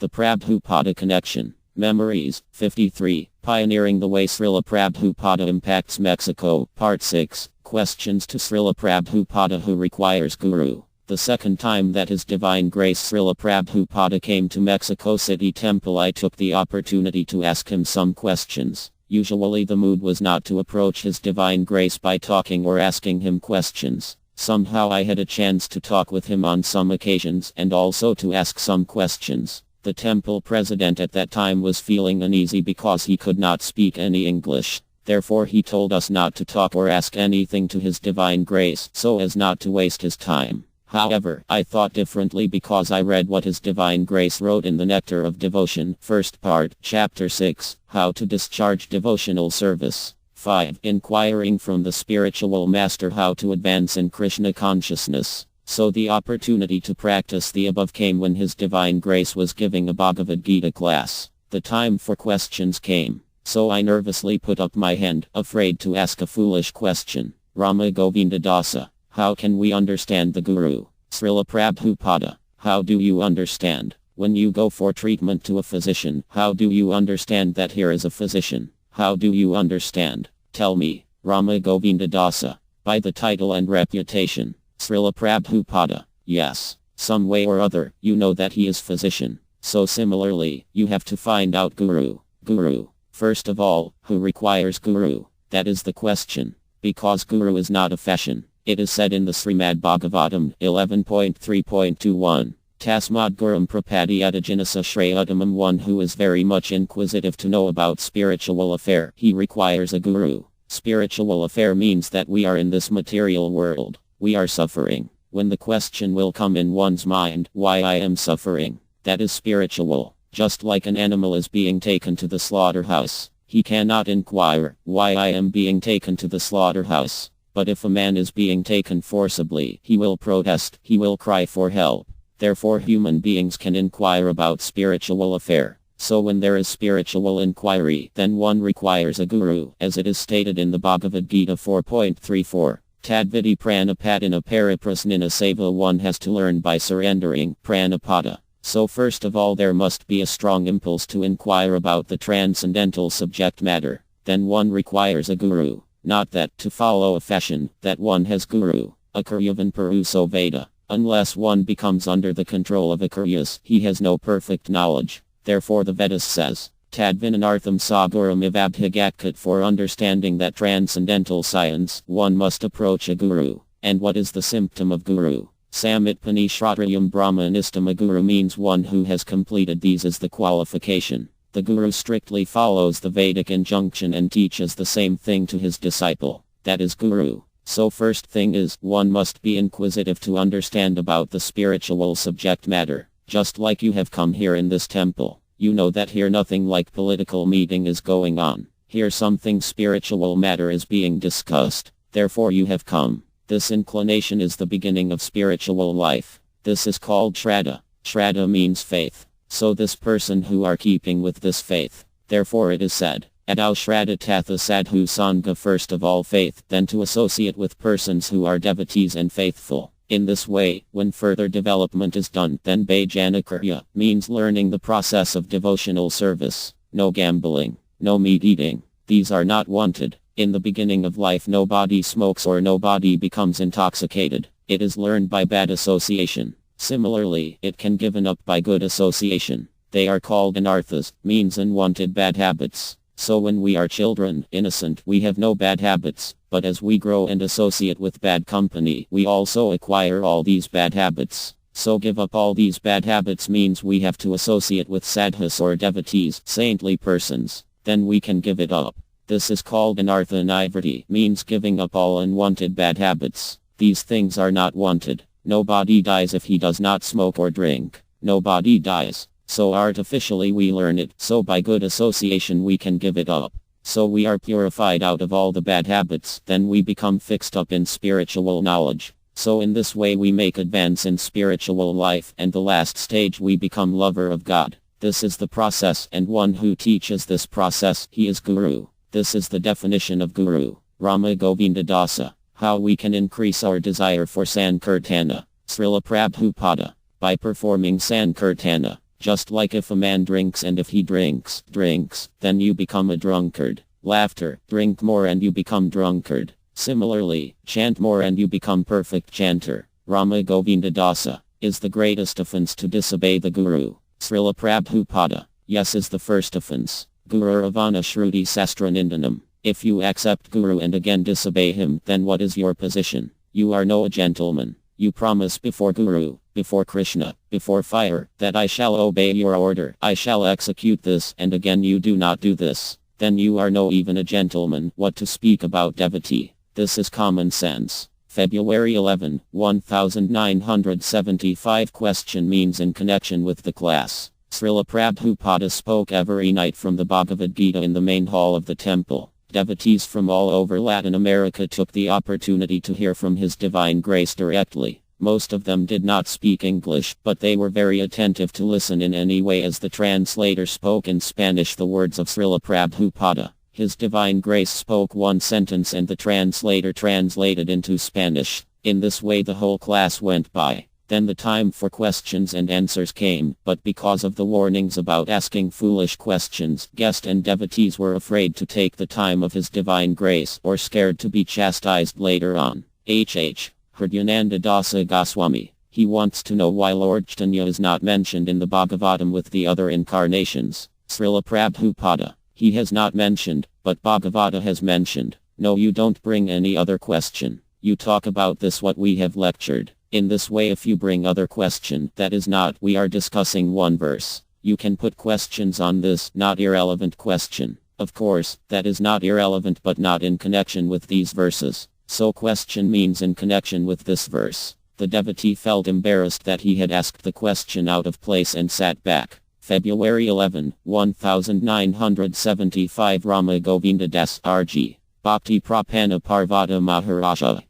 The Prabhupada Connection. Memories. 53. Pioneering the Way Srila Prabhupada Impacts Mexico. Part 6. Questions to Srila Prabhupada Who Requires Guru. The second time that His Divine Grace Srila Prabhupada came to Mexico City Temple, I took the opportunity to ask him some questions. Usually the mood was not to approach His Divine Grace by talking or asking him questions. Somehow I had a chance to talk with him on some occasions and also to ask some questions. The temple president at that time was feeling uneasy because he could not speak any English. Therefore he told us not to talk or ask anything to His Divine Grace so as not to waste his time. However, I thought differently because I read what His Divine Grace wrote in the Nectar of Devotion, first part, chapter 6, How to Discharge Devotional Service. 5. Inquiring from the Spiritual Master how to advance in Krishna consciousness. So the opportunity to practice the above came when His Divine Grace was giving a Bhagavad Gita class. The time for questions came. So I nervously put up my hand, afraid to ask a foolish question. Rama Govinda Dasa. How can we understand the Guru? Srila Prabhupada. How do you understand? When you go for treatment to a physician, how do you understand that here is a physician? How do you understand? Tell me. Rama Govinda Dasa. By the title and reputation. Srila Prabhupada. Yes. Some way or other, you know that he is physician. So similarly, you have to find out Guru. Guru. First of all, who requires Guru? That is the question. Because Guru is not a fashion. It is said in the Srimad Bhagavatam 11.3.21. Tasmad Gurum Prapadyata Jinasa Shreyutamam. One who is very much inquisitive to know about spiritual affair, he requires a Guru. Spiritual affair means that we are in this material world. We are suffering. When the question will come in one's mind, why I am suffering, that is spiritual. Just like an animal is being taken to the slaughterhouse, he cannot inquire, why I am being taken to the slaughterhouse. But if a man is being taken forcibly, he will protest, he will cry for help. Therefore human beings can inquire about spiritual affair. So when there is spiritual inquiry, then one requires a Guru, as it is stated in the Bhagavad Gita 4.34. Tadvidi pranapadina pariprasnina seva. One has to learn by surrendering, pranapada. So first of all there must be a strong impulse to inquire about the transcendental subject matter. Then one requires a Guru. Not that, to follow a fashion, that one has Guru. Akaryavan Puruso Veda. Unless one becomes under the control of Akaryas, he has no perfect knowledge. Therefore the Vedas says, Tadvinanartham Saguram Ivabhigakkat. For understanding that transcendental science, one must approach a Guru. And what is the symptom of Guru? Samitpani Shratrayam Brahmanistama. Guru means one who has completed these as the qualification. The Guru strictly follows the Vedic injunction and teaches the same thing to his disciple. That is Guru. So first thing is, one must be inquisitive to understand about the spiritual subject matter. Just like you have come here in this temple. You know that here nothing like political meeting is going on. Here something spiritual matter is being discussed. Therefore you have come. This inclination is the beginning of spiritual life. This is called Shraddha. Shraddha means faith. So this person who are keeping with this faith. Therefore it is said, Adau Shraddha Tatha Sadhu Sangha. First of all faith, then to associate with persons who are devotees and faithful. In this way, when further development is done, then Bhajanakarya means learning the process of devotional service. No gambling, no meat eating. These are not wanted. In the beginning of life nobody smokes or nobody becomes intoxicated. It is learned by bad association. Similarly, it can given up by good association. They are called anarthas, means unwanted bad habits. So when we are children, innocent, we have no bad habits. But as we grow and associate with bad company, we also acquire all these bad habits. So give up all these bad habits means we have to associate with sadhus or devotees, saintly persons. Then we can give it up. This is called anartha nivritti, means giving up all unwanted bad habits. These things are not wanted. Nobody dies if he does not smoke or drink. Nobody dies. So artificially we learn it. So by good association we can give it up. So we are purified out of all the bad habits. Then we become fixed up in spiritual knowledge. So in this way we make advance in spiritual life. And the last stage we become lover of God. This is the process. And one who teaches this process, he is Guru. This is the definition of Guru. Rama Govinda Dasa. How we can increase our desire for Sankirtana. Srila Prabhupada. By performing Sankirtana. Just like if a man drinks and if he drinks, then you become a drunkard. Laughter, drink more and you become drunkard. Similarly, chant more and you become perfect chanter. Rama Govinda Dasa. Is the greatest offense to disobey the Guru? Srila Prabhupada. Yes is the first offense. Guru Ravana Shruti Sastranindhanam. If you accept Guru and again disobey him, then what is your position? You are no a gentleman. You promise before Guru, before Krishna, before fire, that I shall obey your order, I shall execute this, and again you do not do this. Then you are no even a gentleman. What to speak about devotee? This is common sense. February 11, 1975 Question means in connection with the class. Srila Prabhupada spoke every night from the Bhagavad Gita in the main hall of the temple. Devotees from all over Latin America took the opportunity to hear from His Divine Grace directly. Most of them did not speak English, but they were very attentive to listen in any way as the translator spoke in Spanish the words of Srila Prabhupada. His Divine Grace spoke one sentence and the translator translated into Spanish. In this way the whole class went by. Then the time for questions and answers came, but because of the warnings about asking foolish questions, guests and devotees were afraid to take the time of His Divine Grace or scared to be chastised later on. Hridyananda Dasa Goswami. He wants to know why Lord Chaitanya is not mentioned in the Bhagavatam with the other incarnations. Srila Prabhupada. He has not mentioned, but Bhagavata has mentioned. No, you don't bring any other question. You talk about this what we have lectured. In this way if you bring other question, that is not, we are discussing one verse. You can put questions on this, not irrelevant question. Of course, that is not irrelevant but not in connection with these verses. So question means in connection with this verse. The devotee felt embarrassed that he had asked the question out of place and sat back. February 11, 1975 Rama Govinda Das R.G. Bhakti Prapana Parvata Maharaja.